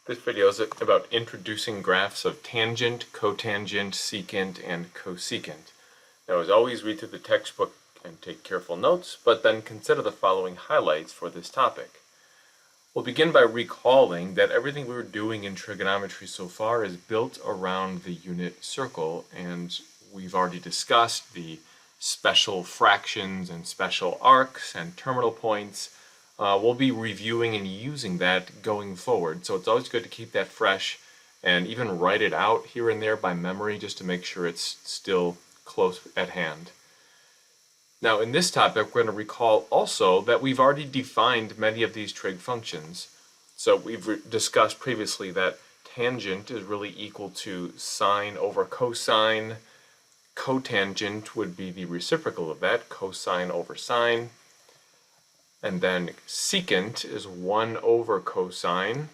This video is about introducing graphs of tangent, cotangent, secant, and cosecant. Now, as always, read through the textbook and take careful notes, but then consider the following highlights for this topic. We'll begin by recalling that everything we were doing in trigonometry so far is built around the unit circle, and we've already discussed the special fractions and special arcs and terminal points. We'll be reviewing and using that going forward, so it's always good to keep that fresh and even write it out here and there by memory just to make sure it's still close at hand. Now, in this topic, we're going to recall also that we've already defined many of these trig functions. So we've discussed previously that tangent is really equal to sine over cosine. Cotangent would be the reciprocal of that, cosine over sine. And then secant is 1 over cosine,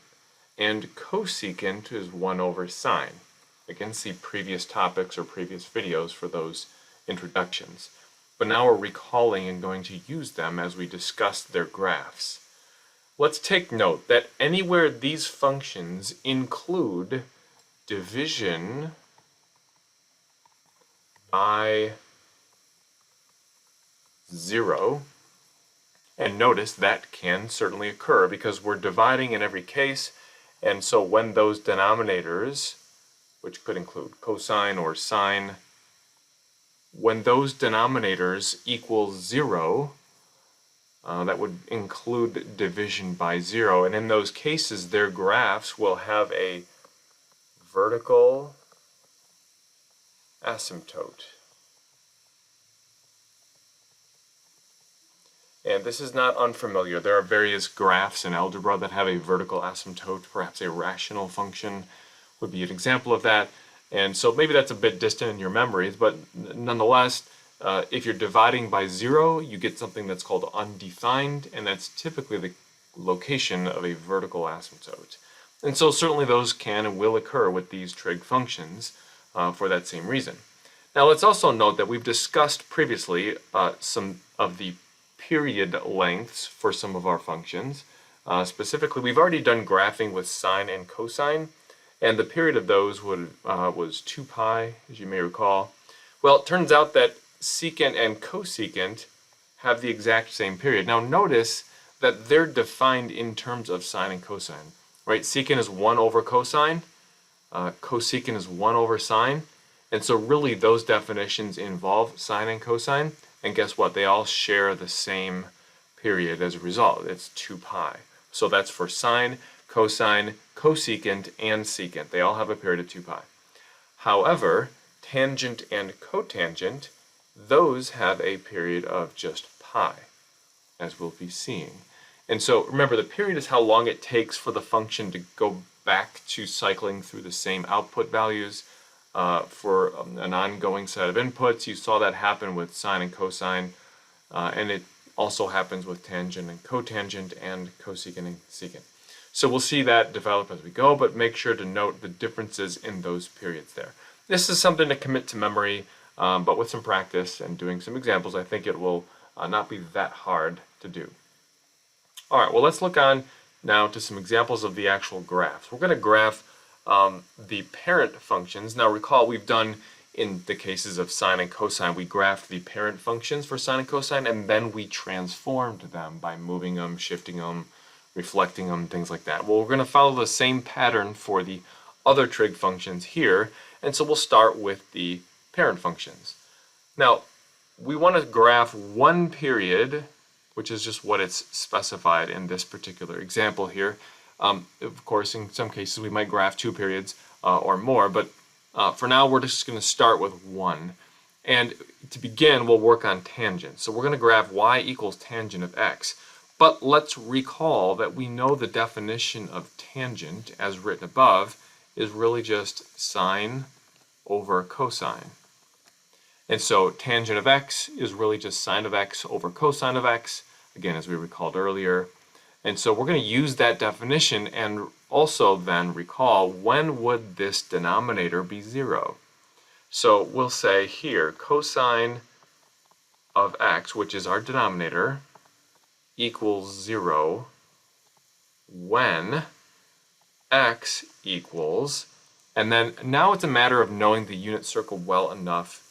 and cosecant is 1 over sine. Again, see previous topics or previous videos for those introductions. But now we're recalling and going to use them as we discuss their graphs. Let's take note that anywhere these functions include division by 0, and notice that can certainly occur because we're dividing in every case, and so when those denominators, which could include cosine or sine, when those denominators equal 0, that would include division by 0, and in those cases their graphs will have a vertical asymptote. And this is not unfamiliar. There are various graphs in algebra that have a vertical asymptote. Perhaps a rational function would be an example of that. And so maybe that's a bit distant in your memories, but nonetheless, if you're dividing by 0, you get something that's called undefined, and that's typically the location of a vertical asymptote. And so certainly those can and will occur with these trig functions for that same reason. Now let's also note that we've discussed previously some of the period lengths for some of our functions. Specifically, we've already done graphing with sine and cosine, and the period of those was 2 pi, as you may recall. Well, it turns out that secant and cosecant have the exact same period. Now notice that they're defined in terms of sine and cosine, right? Secant is 1 over cosine, cosecant is 1 over sine, and so really those definitions involve sine and cosine. And guess what? They all share the same period as a result. It's 2 pi. So that's for sine, cosine, cosecant, and secant. They all have a period of 2 pi. However, tangent and cotangent, those have a period of just pi, as we'll be seeing. And so remember, the period is how long it takes for the function to go back to cycling through the same output values. For an ongoing set of inputs. You saw that happen with sine and cosine, and it also happens with tangent and cotangent and cosecant and secant. So we'll see that develop as we go, but make sure to note the differences in those periods there. This is something to commit to memory, but with some practice and doing some examples, I think it will not be that hard to do. All right, well, let's look on now to some examples of the actual graphs. We're going to graph the parent functions. Now recall, we've done in the cases of sine and cosine, we graphed the parent functions for sine and cosine, and then we transformed them by moving them, shifting them, reflecting them, things like that. Well, we're going to follow the same pattern for the other trig functions here, and so we'll start with the parent functions. Now, we want to graph one period, which is just what it's specified in this particular example here. Of course, in some cases we might graph 2 periods or more, but for now we're just going to start with 1. And to begin, we'll work on tangent. So we're going to graph y equals tangent of x. But let's recall that we know the definition of tangent, as written above, is really just sine over cosine. And so tangent of x is really just sine of x over cosine of x, again, as we recalled earlier. And so we're going to use that definition and also then recall, when would this denominator be 0? So we'll say here cosine of x, which is our denominator, equals 0 when x equals, and then now it's a matter of knowing the unit circle well enough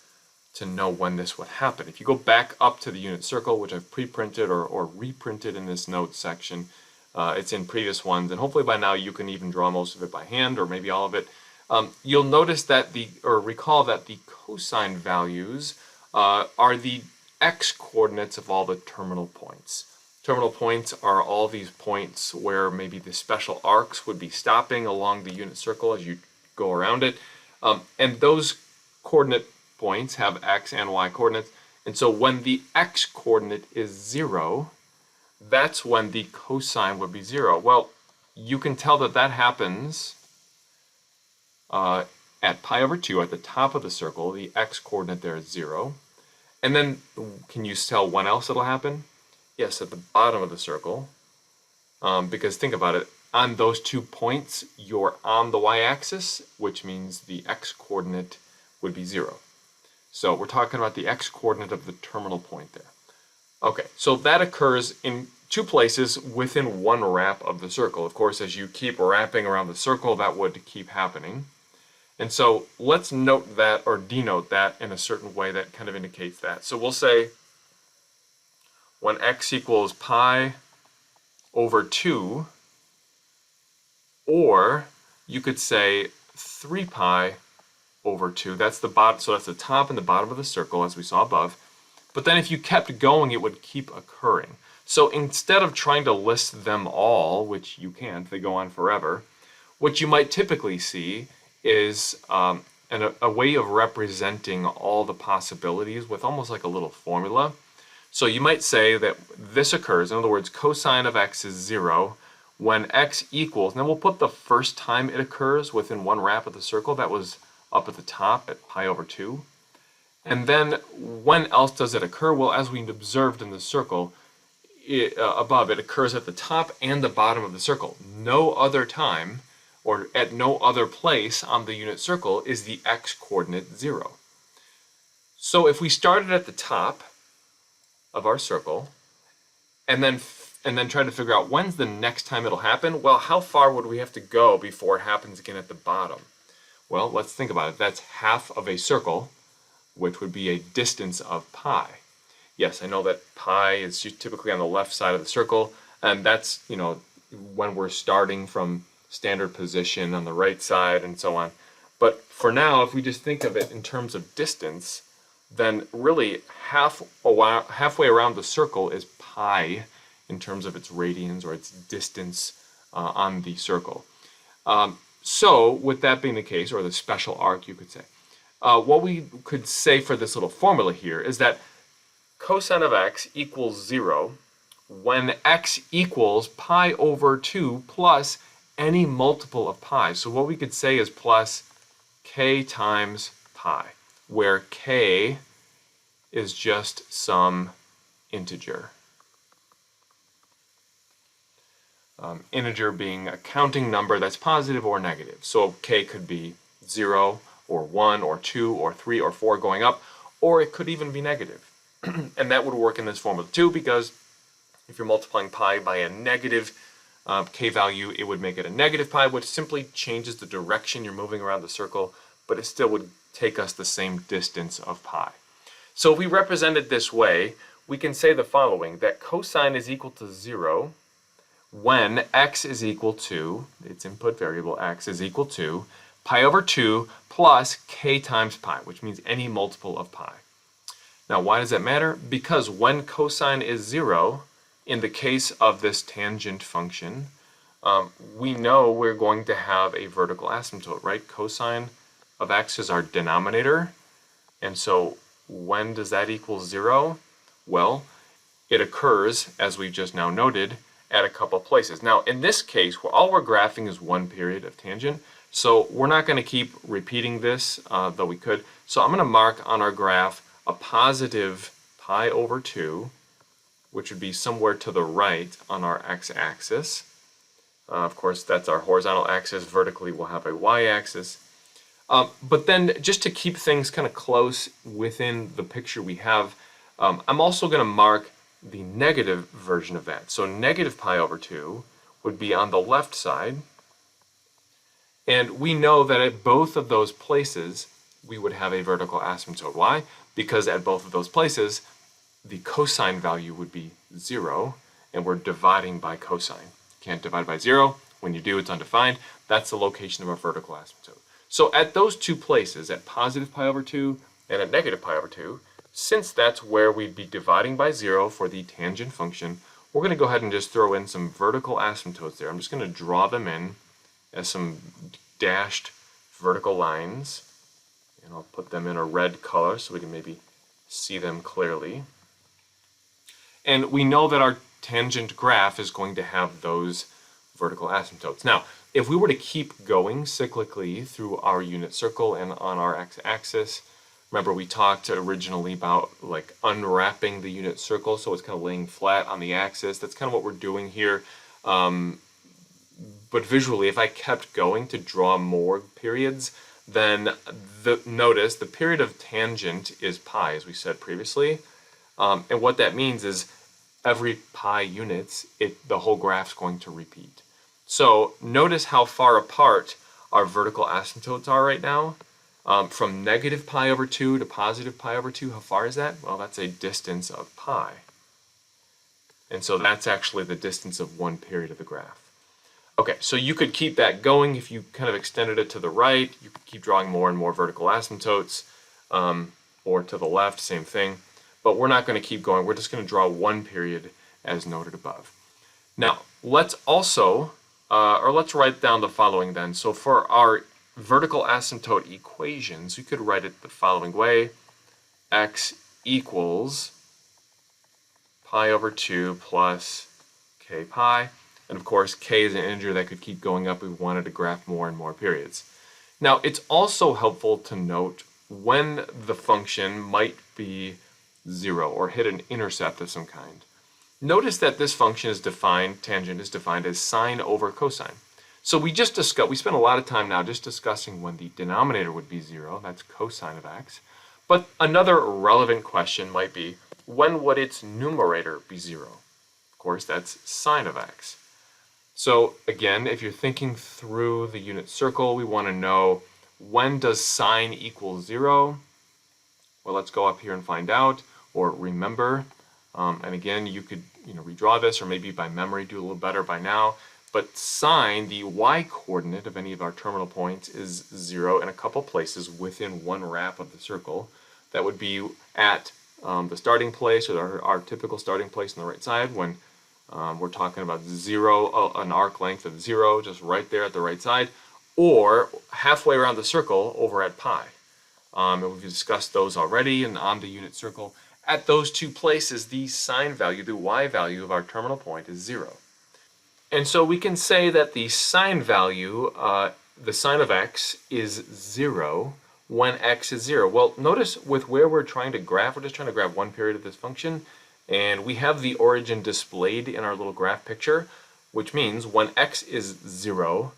to know when this would happen. If you go back up to the unit circle, which I've pre-printed or reprinted in this notes section, it's in previous ones, and hopefully by now you can even draw most of it by hand or maybe all of it. You'll notice that recall that the cosine values are the x coordinates of all the terminal points. Terminal points are all these points where maybe the special arcs would be stopping along the unit circle as you go around it. And those coordinate points have x and y coordinates. And so when the x coordinate is 0, that's when the cosine would be 0. Well, you can tell that that happens at pi over 2 at the top of the circle. The x coordinate there is 0. And then can you tell when else it'll happen? Yes, at the bottom of the circle. Because think about it, on those 2 points, you're on the y-axis, which means the x-coordinate would be 0. So we're talking about the x-coordinate of the terminal point there. Okay, so that occurs in 2 places within 1 wrap of the circle. Of course, as you keep wrapping around the circle, that would keep happening. And so let's note that or denote that in a certain way that kind of indicates that. So we'll say when x equals pi over 2, or you could say 3 pi over 2. That's the bottom, so that's the top and the bottom of the circle as we saw above. But then if you kept going, it would keep occurring. So instead of trying to list them all, which you can't, they go on forever, what you might typically see is a way of representing all the possibilities with almost like a little formula. So you might say that this occurs, in other words, cosine of x is 0 when x equals, and then we'll put the first time it occurs within 1 wrap of the circle. That was up at the top at pi over 2. And then when else does it occur? Well, as we observed in the circle above, it occurs at the top and the bottom of the circle. No other time or at no other place on the unit circle is the x-coordinate 0. So if we started at the top of our circle and then try to figure out when's the next time it'll happen, well, how far would we have to go before it happens again at the bottom? Well, let's think about it. That's half of a circle, which would be a distance of pi. Yes, I know that pi is typically on the left side of the circle, and that's, when we're starting from standard position on the right side and so on. But for now, if we just think of it in terms of distance, then really halfway around the circle is pi in terms of its radians or its distance on the circle. So with that being the case, or the special arc you could say, what we could say for this little formula here is that cosine of x equals 0 when x equals pi over 2 plus any multiple of pi. So what we could say is plus k times pi, where k is just some integer. Integer being a counting number that's positive or negative. So k could be 0 or 1 or 2 or 3 or 4 going up, or it could even be negative. And that would work in this formula too, because if you're multiplying pi by a negative k value, it would make it a negative pi, which simply changes the direction you're moving around the circle, but it still would take us the same distance of pi. So if we represent it this way, we can say the following, that cosine is equal to 0 when x is equal to, its input variable x is equal to, pi over 2 plus k times pi, which means any multiple of pi. Now, why does that matter? Because when cosine is 0, in the case of this tangent function, we know we're going to have a vertical asymptote, right? Cosine of x is our denominator, and so when does that equal 0? Well, it occurs, as we've just now noted, at a couple places. Now, in this case, all we're graphing is one period of tangent, so we're not going to keep repeating this, though we could. So I'm going to mark on our graph a positive pi over 2, which would be somewhere to the right on our x-axis. Of course, that's our horizontal axis. Vertically, we'll have a y-axis. But then, just to keep things kind of close within the picture we have, I'm also going to mark the negative version of that. So negative pi over 2 would be on the left side, And we know that at both of those places, we would have a vertical asymptote. Why? Because at both of those places, the cosine value would be 0, and we're dividing by cosine. Can't divide by 0. When you do, it's undefined. That's the location of our vertical asymptote. So at those two places, at positive pi over 2 and at negative pi over 2, since that's where we'd be dividing by 0 for the tangent function, we're going to go ahead and just throw in some vertical asymptotes there. I'm just going to draw them in as some dashed vertical lines, and I'll put them in a red color so we can maybe see them clearly. And we know that our tangent graph is going to have those vertical asymptotes. Now, if we were to keep going cyclically through our unit circle and on our x-axis, remember we talked originally about like unwrapping the unit circle, so it's kind of laying flat on the axis. That's kind of what we're doing here. But visually, if I kept going to draw more periods, then notice the period of tangent is pi, as we said previously. And what that means is every pi units, the whole graph's going to repeat. So notice how far apart our vertical asymptotes are right now. From negative pi over 2 to positive pi over 2, how far is that? Well, that's a distance of pi. And so that's actually the distance of one period of the graph. Okay, so you could keep that going if you kind of extended it to the right. You could keep drawing more and more vertical asymptotes, or to the left, same thing. But we're not going to keep going. We're just going to draw one period as noted above. Now, let's also, let's write down the following then. So for our vertical asymptote equations, you could write it the following way. X equals pi over 2 plus k pi. And of course, k is an integer that could keep going up if we wanted to graph more and more periods. Now, it's also helpful to note when the function might be 0 or hit an intercept of some kind. Notice that this function is defined, tangent is defined as sine over cosine. So we spent a lot of time now just discussing when the denominator would be 0, that's cosine of x. But another relevant question might be, when would its numerator be 0? Of course, that's sine of x. So again, if you're thinking through the unit circle, we want to know, when does sine equal 0? Well, let's go up here and find out, or remember. And again, you could redraw this, or maybe by memory do a little better by now. But sine, the y-coordinate of any of our terminal points, is 0 in a couple places within one wrap of the circle. That would be at the starting place, or our typical starting place on the right side, when we're talking about 0, an arc length of 0, just right there at the right side, or halfway around the circle over at pi. And we've discussed those already and on the unit circle. At those two places, the sine value, the y value of our terminal point is 0. And so we can say that the sine value, the sine of x, is 0 when x is 0. Well, notice with where we're trying to graph, we're just trying to graph one period of this function, and we have the origin displayed in our little graph picture, which means when x is 0,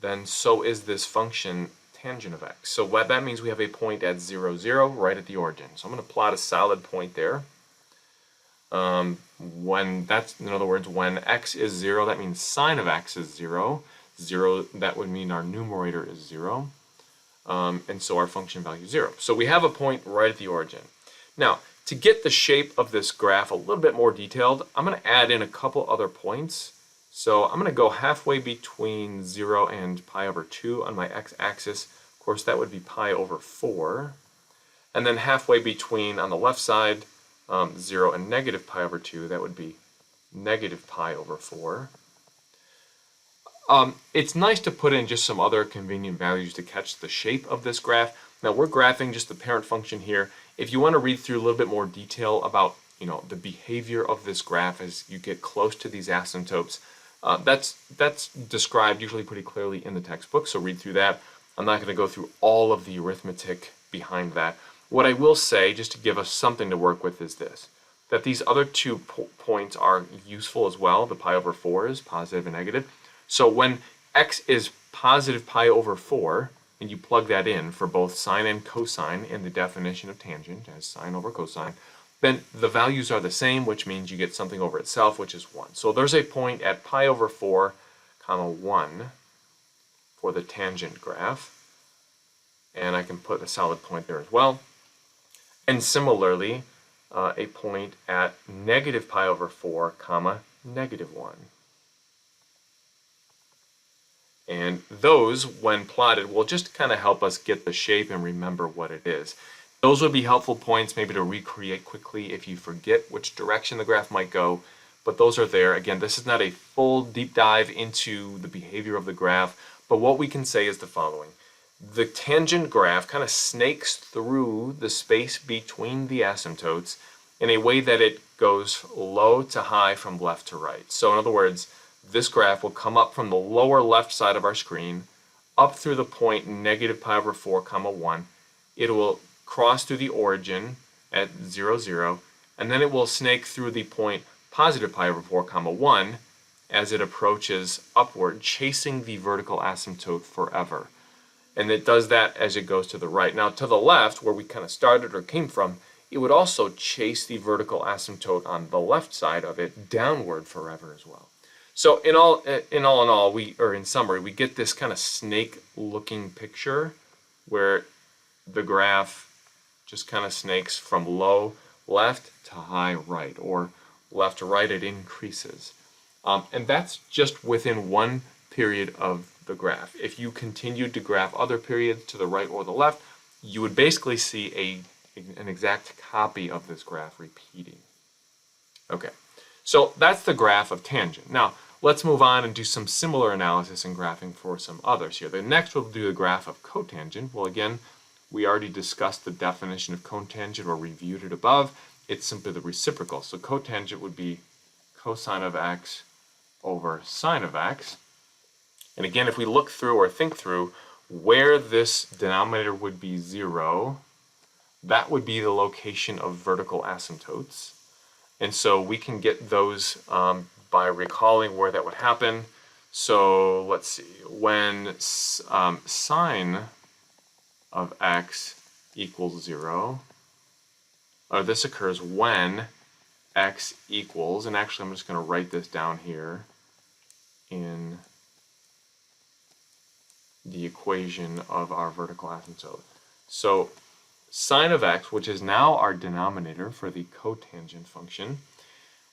then so is this function tangent of x. So what that means, we have a point at 0, 0 right at the origin. So I'm going to plot a solid point there. When that's, in other words, when x is 0, that means sine of x is 0. 0, that would mean our numerator is 0. And so our function value is 0. So we have a point right at the origin. Now, to get the shape of this graph a little bit more detailed, I'm going to add in a couple other points. So I'm going to go halfway between 0 and pi over 2 on my x-axis. Of course, that would be pi over 4. And then halfway between, on the left side, 0 and negative pi over 2, that would be negative pi over 4. It's nice to put in just some other convenient values to catch the shape of this graph. Now we're graphing just the parent function here. If you want to read through a little bit more detail about the behavior of this graph as you get close to these asymptotes, that's described usually pretty clearly in the textbook, so read through that. I'm not going to go through all of the arithmetic behind that. What I will say, just to give us something to work with, is this, that these other two points are useful as well. The pi over 4 is positive and negative. So when x is positive pi over 4, and you plug that in for both sine and cosine in the definition of tangent as sine over cosine, then the values are the same, which means you get something over itself, which is 1. So there's a point at pi over 4, comma 1, for the tangent graph. And I can put a solid point there as well. And similarly, a point at negative pi over 4 comma negative 1. And those, when plotted, will just kind of help us get the shape and remember what it is. Those would be helpful points maybe to recreate quickly if you forget which direction the graph might go. But those are there. Again, this is not a full deep dive into the behavior of the graph, but what we can say is the following. The tangent graph kind of snakes through the space between the asymptotes in a way that it goes low to high from left to right. So in other words, this graph will come up from the lower left side of our screen, up through the point negative pi over 4 comma 1. It will cross through the origin at 0, 0, and then it will snake through the point positive pi over 4 comma 1 as it approaches upward, chasing the vertical asymptote forever. And it does that as it goes to the right. Now to the left, where we kind of started or came from, it would also chase the vertical asymptote on the left side of it downward forever as well. So in summary, we get this kind of snake-looking picture where the graph just kind of snakes from low left to high right, or left to right, it increases. And that's just within one period of the graph. If you continued to graph other periods to the right or the left, you would basically see an exact copy of this graph repeating. Okay, so that's the graph of tangent. Now, let's move on and do some similar analysis and graphing for some others here. The next we'll do the graph of cotangent. Well, again, we already discussed the definition of cotangent or reviewed it above. It's simply the reciprocal. So cotangent would be cosine of x over sine of x. And again, if we look through or think through where this denominator would be 0, that would be the location of vertical asymptotes. And so we can get those by recalling where that would happen. So let's see, when sine of x equals 0, or this occurs when x equals, and actually I'm just going to write this down here in the equation of our vertical asymptote. So sine of x, which is now our denominator for the cotangent function,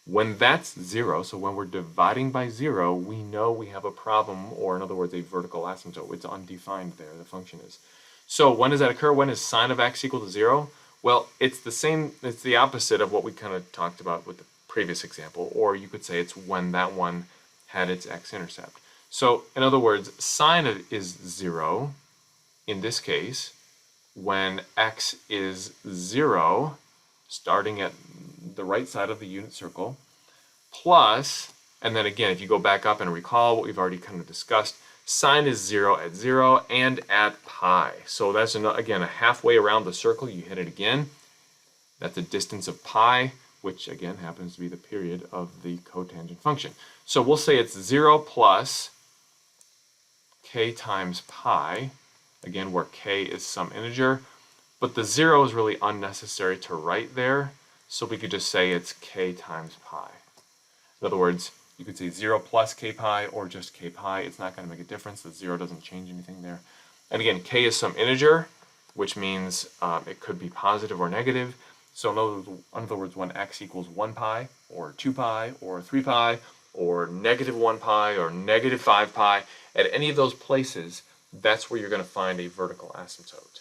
when that's 0, so when we're dividing by 0, we know we have a problem, or in other words, a vertical asymptote. It's undefined there, the function is. So when does that occur? When is sine of x equal to 0? Well, it's the opposite of what we kind of talked about with the previous example, or you could say it's when that one had its x-intercept. So in other words, sine is 0 in this case when x is 0, starting at the right side of the unit circle, plus, and then again, if you go back up and recall what we've already kind of discussed, sine is 0 at 0 and at pi. So that's, again, a halfway around the circle, you hit it again. That's a distance of pi, which again happens to be the period of the cotangent function. So we'll say it's 0 plus k times pi, again, where k is some integer, but the 0 is really unnecessary to write there, so we could just say it's k times pi. In other words, you could say 0 plus k pi or just k pi. It's not going to make a difference. The 0 doesn't change anything there. And again, k is some integer, which means it could be positive or negative. So in other words, when x equals 1 pi or 2 pi or 3 pi or negative 1 pi or negative 5 pi, at any of those places, that's where you're going to find a vertical asymptote.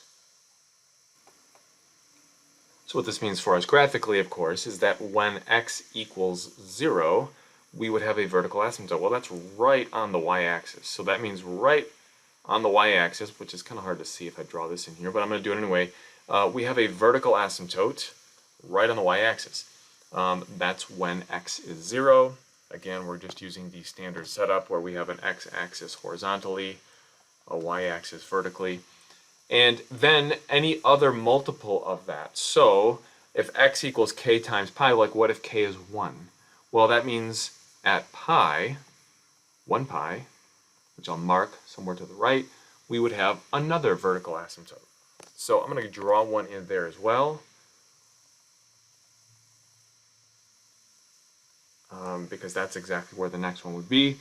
So what this means for us graphically, of course, is that when x equals 0, we would have a vertical asymptote. Well, that's right on the y-axis. So that means right on the y-axis, which is kind of hard to see if I draw this in here, but I'm going to do it anyway. We have a vertical asymptote right on the y-axis. That's when x is 0. Again, we're just using the standard setup where we have an x-axis horizontally, a y-axis vertically, and then any other multiple of that. So if x equals k times pi, like what if k is 1? Well, that means at pi, 1 pi, which I'll mark somewhere to the right, we would have another vertical asymptote. So I'm going to draw one in there as well. Because that's exactly where the next one would be.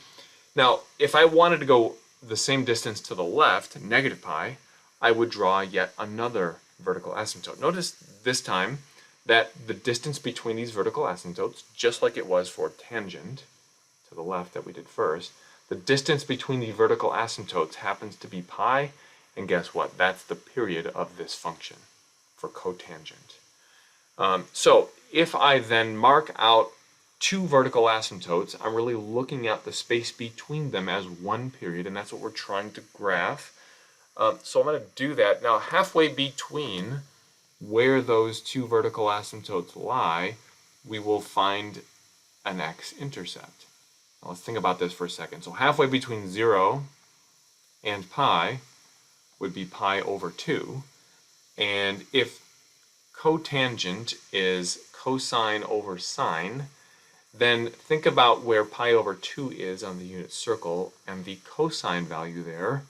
Now, if I wanted to go the same distance to the left, negative pi, I would draw yet another vertical asymptote. Notice this time that the distance between these vertical asymptotes, just like it was for tangent to the left that we did first, the distance between the vertical asymptotes happens to be pi, and guess what? That's the period of this function for cotangent. So if I then mark out two vertical asymptotes, I'm really looking at the space between them as one period, and that's what we're trying to graph. So I'm going to do that. Now, halfway between where those two vertical asymptotes lie, we will find an x-intercept. Now let's think about this for a second. So halfway between 0 and pi would be pi over 2. And if cotangent is cosine over sine, then think about where pi over 2 is on the unit circle, and the cosine value there,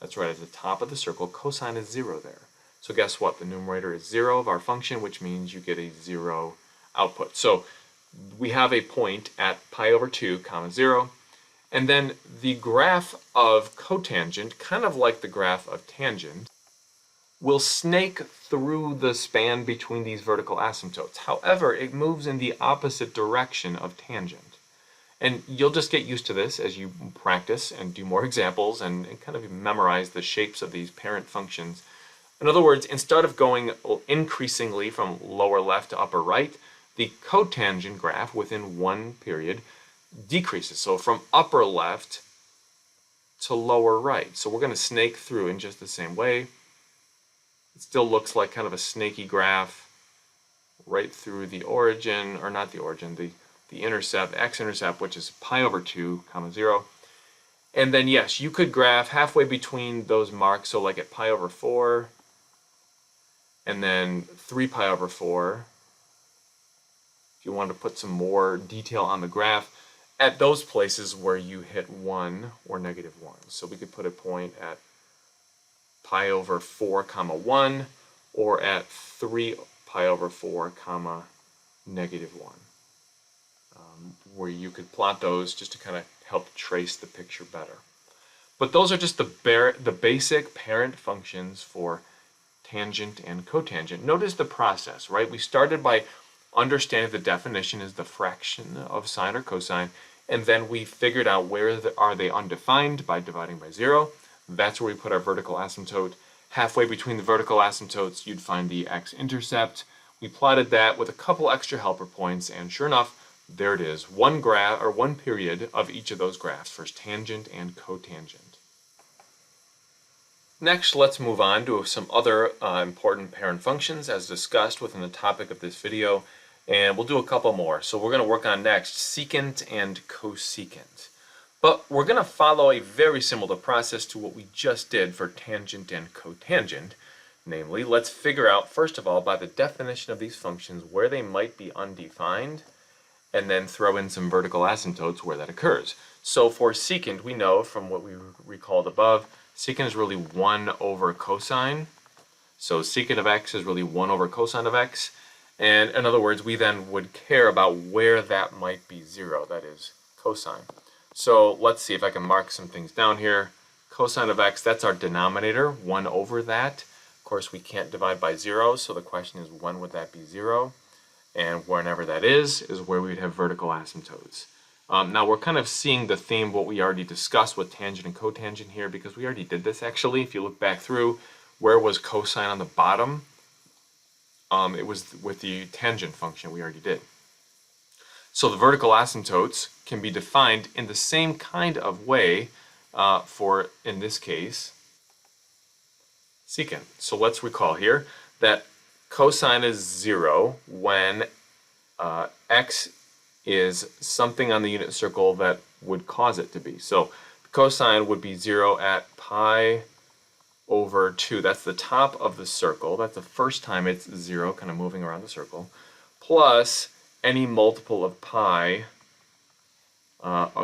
that's right at the top of the circle, cosine is 0 there. So guess what? The numerator is 0 of our function, which means you get a 0 output. So we have a point at pi over 2, comma 0, and then the graph of cotangent, kind of like the graph of tangent, will snake through the span between these vertical asymptotes. However, it moves in the opposite direction of tangent. And you'll just get used to this as you practice and do more examples and kind of memorize the shapes of these parent functions. In other words, instead of going increasingly from lower left to upper right, the cotangent graph within one period decreases. So from upper left to lower right. So we're going to snake through in just the same way. It still looks like kind of a snaky graph right through the origin, or not the origin, the intercept, x-intercept, which is pi over 2, comma 0. And then yes, you could graph halfway between those marks, so like at pi over 4, and then 3 pi over 4. If you wanted to put some more detail on the graph, at those places where you hit 1 or negative 1. So we could put a point at pi over 4 comma 1, or at 3 pi over 4 comma negative 1, where you could plot those just to kind of help trace the picture better. But those are just the basic parent functions for tangent and cotangent. Notice the process, right? We started by understanding the definition is the fraction of sine or cosine, and then we figured out where are they undefined by dividing by 0. That's where we put our vertical asymptote. Halfway between the vertical asymptotes, you'd find the x-intercept. We plotted that with a couple extra helper points, and sure enough, there it is. One graph, or one period of each of those graphs for tangent and cotangent. Next, let's move on to some other important parent functions as discussed within the topic of this video, and we'll do a couple more. So we're going to work on next secant and cosecant. But we're going to follow a very similar process to what we just did for tangent and cotangent. Namely, let's figure out, first of all, by the definition of these functions, where they might be undefined, and then throw in some vertical asymptotes where that occurs. So for secant, we know from what we recalled above, secant is really 1 over cosine. So secant of x is really 1 over cosine of x. And in other words, we then would care about where that might be 0, that is cosine. So let's see if I can mark some things down here. Cosine of x, that's our denominator, 1 over that. Of course, we can't divide by 0, so the question is when would that be 0? And whenever that is where we would have vertical asymptotes. Now we're kind of seeing the theme, what we already discussed with tangent and cotangent here, because we already did this actually. If you look back through, where was cosine on the bottom? It was with the tangent function we already did. So the vertical asymptotes can be defined in the same kind of way for, in this case, secant. So let's recall here that cosine is 0 when x is something on the unit circle that would cause it to be. So cosine would be 0 at pi over 2. That's the top of the circle. That's the first time it's 0, kind of moving around the circle, plus any multiple of pi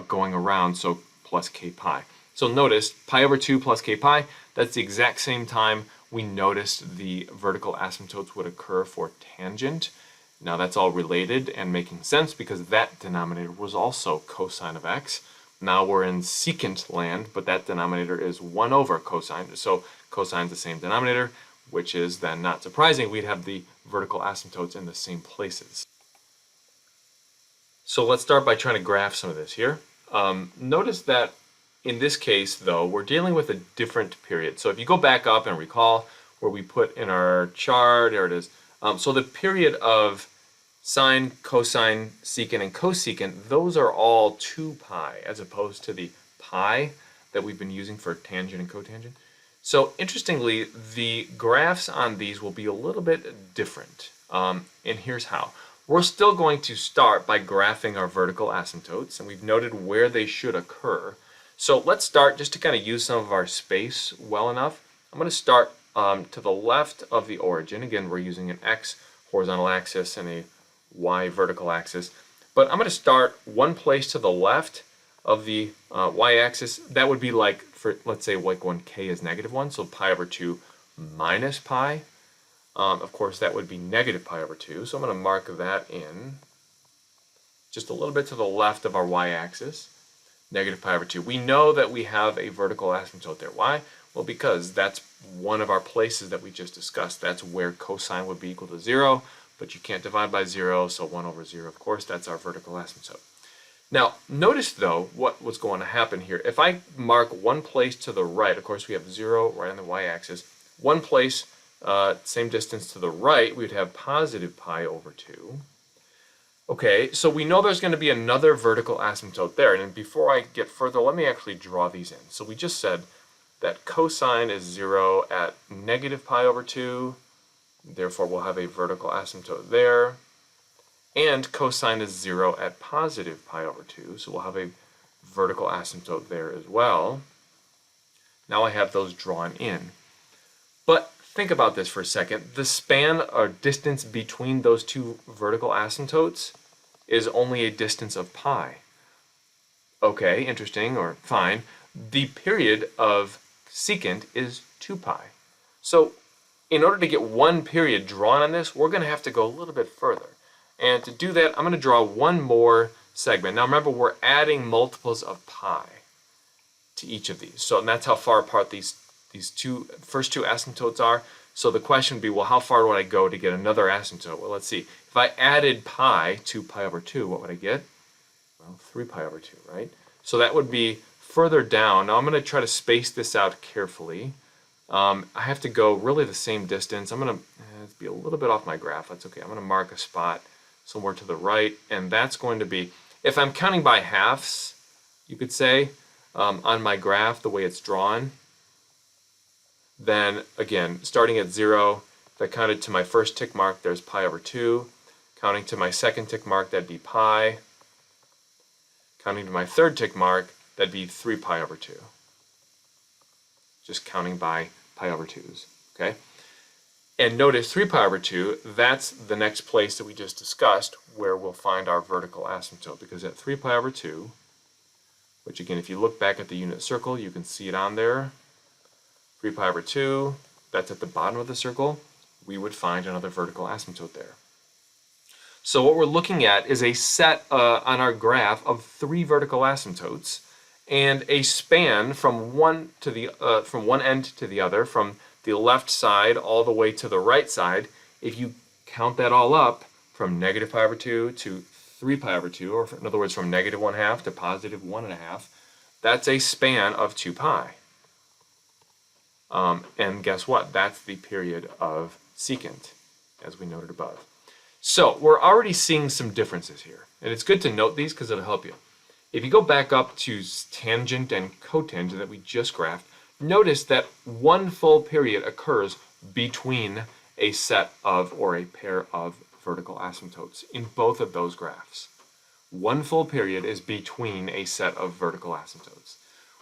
going around, so plus k pi. So notice pi over 2 plus k pi, that's the exact same time we noticed the vertical asymptotes would occur for tangent. Now that's all related and making sense because that denominator was also cosine of x, now we're in secant land, but that denominator is 1 over cosine. So cosine's the same denominator, which is then not surprising. We'd have the vertical asymptotes in the same places. So let's start by trying to graph some of this here. Notice that in this case, though, we're dealing with a different period. So if you go back up and recall where we put in our chart, there it is. So the period of sine, cosine, secant, and cosecant, those are all 2 pi as opposed to the pi that we've been using for tangent and cotangent. So interestingly, the graphs on these will be a little bit different. And here's how. We're still going to start by graphing our vertical asymptotes, and we've noted where they should occur. So let's start just to kind of use some of our space well enough. I'm going to start to the left of the origin. Again, we're using an x horizontal axis and a y vertical axis. But I'm going to start one place to the left of the y-axis. That would be like, for let's say like when k is -1, so pi over 2 minus pi. Of course, that would be negative pi over 2. So I'm going to mark that in just a little bit to the left of our y-axis. Negative pi over 2. We know that we have a vertical asymptote there. Why? Well, because that's one of our places that we just discussed. That's where cosine would be equal to 0, but you can't divide by 0, so 1 over 0, of course, that's our vertical asymptote. Now, notice, though, what was going to happen here. If I mark one place to the right, of course, we have 0 right on the y-axis. One place, same distance to the right, we'd have positive pi over 2. Okay, so we know there's going to be another vertical asymptote there. And before I get further, let me actually draw these in. So we just said that cosine is 0 at negative pi over 2. Therefore, we'll have a vertical asymptote there. And cosine is 0 at positive pi over 2. So we'll have a vertical asymptote there as well. Now I have those drawn in. But think about this for a second. The span or distance between those two vertical asymptotes is only a distance of pi. Okay, interesting, or fine. The period of secant is 2 pi. So in order to get one period drawn on this, we're going to have to go a little bit further. And to do that, I'm going to draw one more segment. Now remember, we're adding multiples of pi to each of these. So and that's how far apart these first two asymptotes are. So the question would be, well, how far would I go to get another asymptote? Well, let's see. If I added pi to pi over 2, what would I get? Well, 3 pi over 2, right? So that would be further down. Now I'm going to try to space this out carefully. I have to go really the same distance. I'm going to be a little bit off my graph. That's okay. I'm going to mark a spot somewhere to the right, and that's going to be, if I'm counting by halves, you could say, on my graph, the way it's drawn, then again, starting at 0, if I counted to my first tick mark, there's pi over 2. Counting to my second tick mark, that'd be pi. Counting to my third tick mark, that'd be 3 pi over 2. Just counting by pi over 2's, okay? And notice 3 pi over 2, that's the next place that we just discussed where we'll find our vertical asymptote, because at 3 pi over 2, which again, if you look back at the unit circle, you can see it on there. 3 pi over 2, that's at the bottom of the circle, we would find another vertical asymptote there. So what we're looking at is a set on our graph of 3 vertical asymptotes and a span from one end to the other, from the left side all the way to the right side. If you count that all up, from negative pi over 2 to 3 pi over 2, or in other words, from negative 1/2 to positive 1/2, that's a span of 2 pi. And guess what? That's the period of secant, as we noted above. So we're already seeing some differences here. And it's good to note these because it'll help you. If you go back up to tangent and cotangent that we just graphed, notice that one full period occurs between a set of or a pair of vertical asymptotes in both of those graphs. One full period is between a set of vertical asymptotes.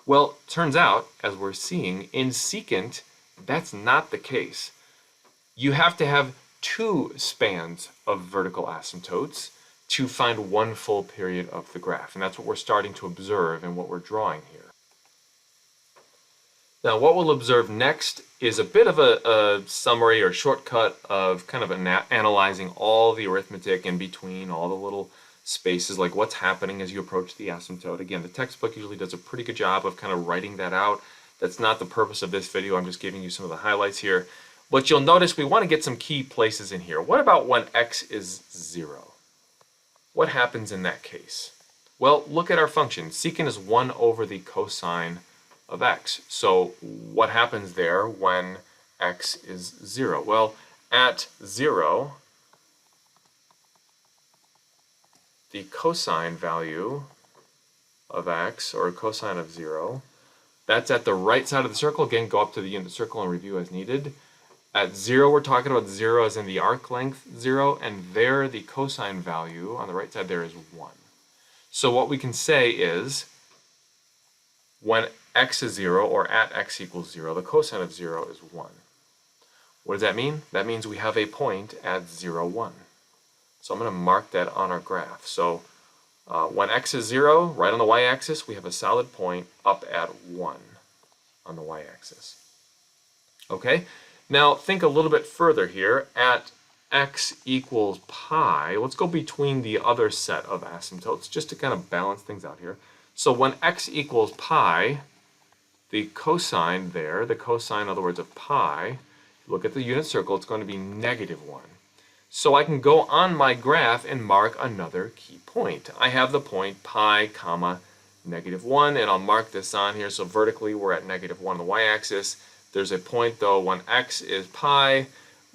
Well, turns out, as we're seeing, in secant, that's not the case. You have to have 2 spans of vertical asymptotes to find one full period of the graph. And that's what we're starting to observe and what we're drawing here. Now, what we'll observe next is a bit of a summary or shortcut of kind of analyzing all the arithmetic in between, all the little spaces, like what's happening as you approach the asymptote. Again, the textbook usually does a pretty good job of kind of writing that out. That's not the purpose of this video. I'm just giving you some of the highlights here. But you'll notice we want to get some key places in here. What about when x is 0? What happens in that case? Well, look at our function. Secant is 1 over the cosine of x. So what happens there when x is 0? Well, at 0, the cosine value of x, or cosine of 0, that's at the right side of the circle. Again, go up to the unit circle and review as needed. At 0, we're talking about 0 as in the arc length 0, and there the cosine value on the right side there is 1. So what we can say is when x is 0, or at x equals 0, the cosine of 0 is 1. What does that mean? That means we have a point at 0, 1. So I'm going to mark that on our graph. So when x is 0, right on the y-axis, we have a solid point up at 1 on the y-axis. Okay? Now think a little bit further here. At x equals pi, let's go between the other set of asymptotes just to kind of balance things out here. So when x equals pi, the cosine there, the cosine, in other words, of pi, look at the unit circle, it's going to be negative 1. So I can go on my graph and mark another key point. I have the point pi comma negative 1, and I'll mark this on here. So vertically we're at negative 1 on the y-axis. There's a point though when x is pi,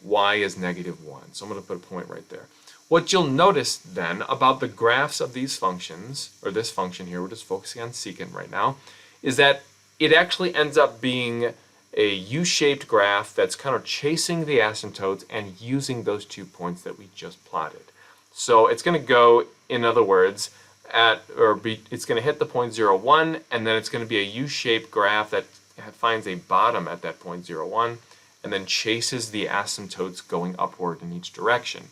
y is negative 1. So I'm going to put a point right there. What you'll notice then about the graphs of these functions, or this function here, we're just focusing on secant right now, is that it actually ends up being a U-shaped graph that's kind of chasing the asymptotes and using those 2 points that we just plotted. So it's going to go, in other words, it's going to hit the point 0, 1, and then it's going to be a U-shaped graph that finds a bottom at that point 0, 1, and then chases the asymptotes going upward in each direction.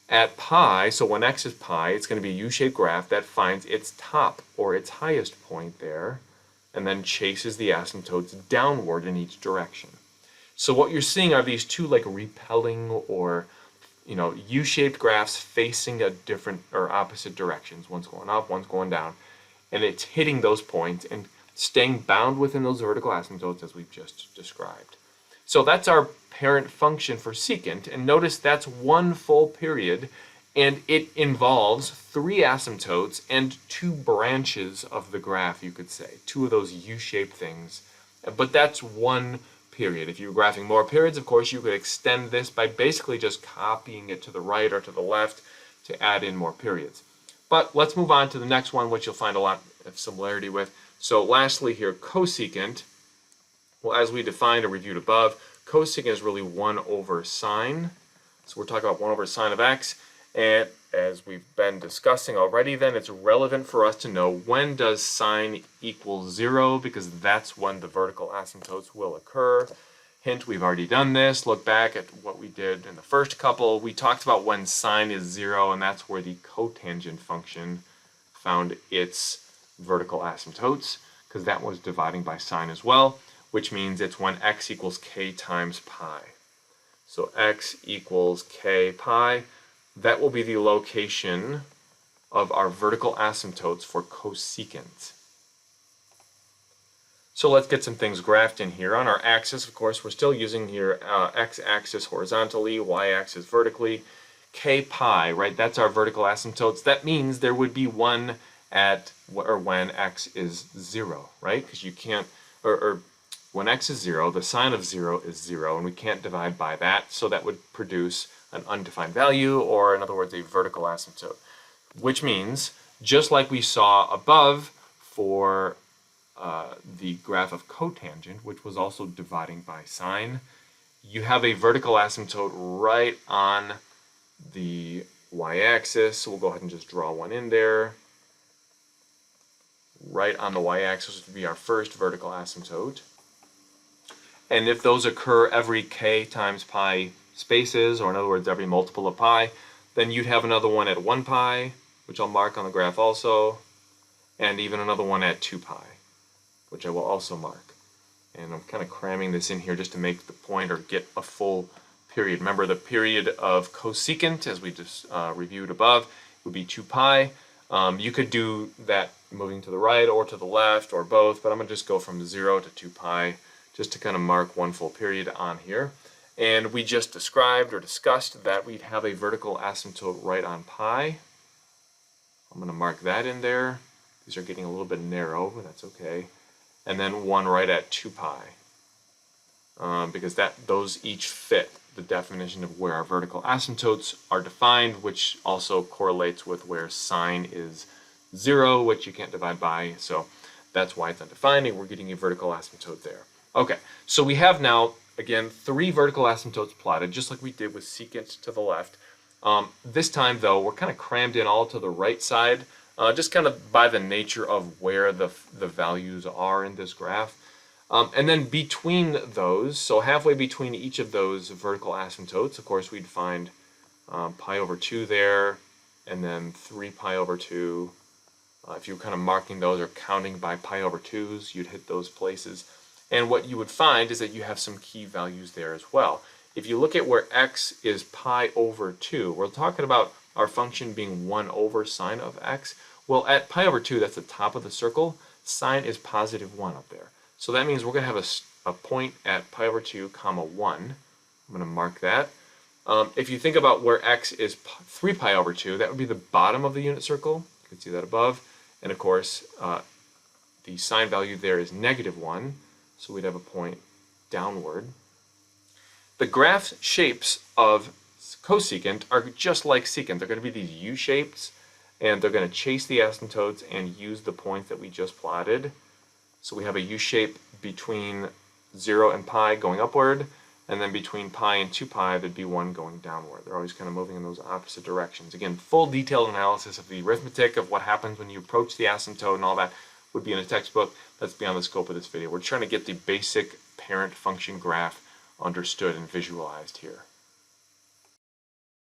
At pi, so when x is pi, it's going to be a U-shaped graph that finds its top or its highest point there, and then chases the asymptotes downward in each direction. So what you're seeing are these two like repelling or U-shaped graphs facing a different or opposite directions. One's going up, one's going down, and it's hitting those points and staying bound within those vertical asymptotes as we've just described. So that's our parent function for secant, and notice that's one full period, and it involves 3 asymptotes and 2 branches of the graph, you could say. 2 of those U-shaped things. But that's one period. If you were graphing more periods, of course, you could extend this by basically just copying it to the right or to the left to add in more periods. But let's move on to the next one, which you'll find a lot of similarity with. So lastly here, cosecant. Well, as we defined or reviewed above, cosecant is really 1 over sine. So we're talking about 1 over sine of x. And as we've been discussing already, then it's relevant for us to know when does sine equal 0, because that's when the vertical asymptotes will occur. Hint, we've already done this. Look back at what we did in the first couple. We talked about when sine is 0, and that's where the cotangent function found its vertical asymptotes, because that was dividing by sine as well, which means it's when x equals k times pi. So x equals k pi. That will be the location of our vertical asymptotes for cosecant. So let's get some things graphed in here. On our axis, of course, we're still using here x-axis horizontally, y-axis vertically. K pi, right, that's our vertical asymptotes. That means there would be one at, or when x is 0, right? Because you can't, or when x is 0, the sine of 0 is 0, and we can't divide by that, so that would produce an undefined value, or in other words, a vertical asymptote. Which means, just like we saw above for the graph of cotangent, which was also dividing by sine, you have a vertical asymptote right on the y-axis. So we'll go ahead and just draw one in there. Right on the y-axis would be our first vertical asymptote. And if those occur every k times pi spaces, or in other words, every multiple of pi, then you'd have another one at 1 pi, which I'll mark on the graph also, and even another one at 2 pi, which I will also mark. And I'm kind of cramming this in here just to make the point or get a full period. Remember, the period of cosecant, as we just reviewed above, would be 2 pi. You could do that moving to the right or to the left or both, but I'm going to just go from 0 to 2 pi just to kind of mark one full period on here. And we just described or discussed that we'd have a vertical asymptote right on pi. I'm going to mark that in there. These are getting a little bit narrow, but that's okay. And then one right at 2 pi, because those each fit the definition of where our vertical asymptotes are defined, which also correlates with where sine is 0, which you can't divide by, so that's why it's undefined, and we're getting a vertical asymptote there. Okay, so we have now, again, 3 vertical asymptotes plotted, just like we did with secant to the left. This time, though, we're kind of crammed in all to the right side, just kind of by the nature of where the values are in this graph. And then between those, so halfway between each of those vertical asymptotes, of course, we'd find pi over 2 there, and then 3 pi over 2. If you were kind of marking those or counting by pi over 2s, you'd hit those places. And what you would find is that you have some key values there as well. If you look at where x is pi over 2, we're talking about our function being 1 over sine of x. Well, at pi over 2, that's the top of the circle, sine is positive 1 up there. So that means we're going to have a point at pi over 2, comma 1. I'm going to mark that. If you think about where x is 3 pi over 2, that would be the bottom of the unit circle. You can see that above. And of course, the sine value there is negative 1, so we'd have a point downward. The graph shapes of cosecant are just like secant. They're going to be these U-shapes, and they're going to chase the asymptotes and use the points that we just plotted. So we have a U-shape between 0 and pi going upward, and then between pi and 2 pi, there'd be one going downward. They're always kind of moving in those opposite directions. Again, full detailed analysis of the arithmetic of what happens when you approach the asymptote and all that would be in a textbook. That's beyond the scope of this video. We're trying to get the basic parent function graph understood and visualized here.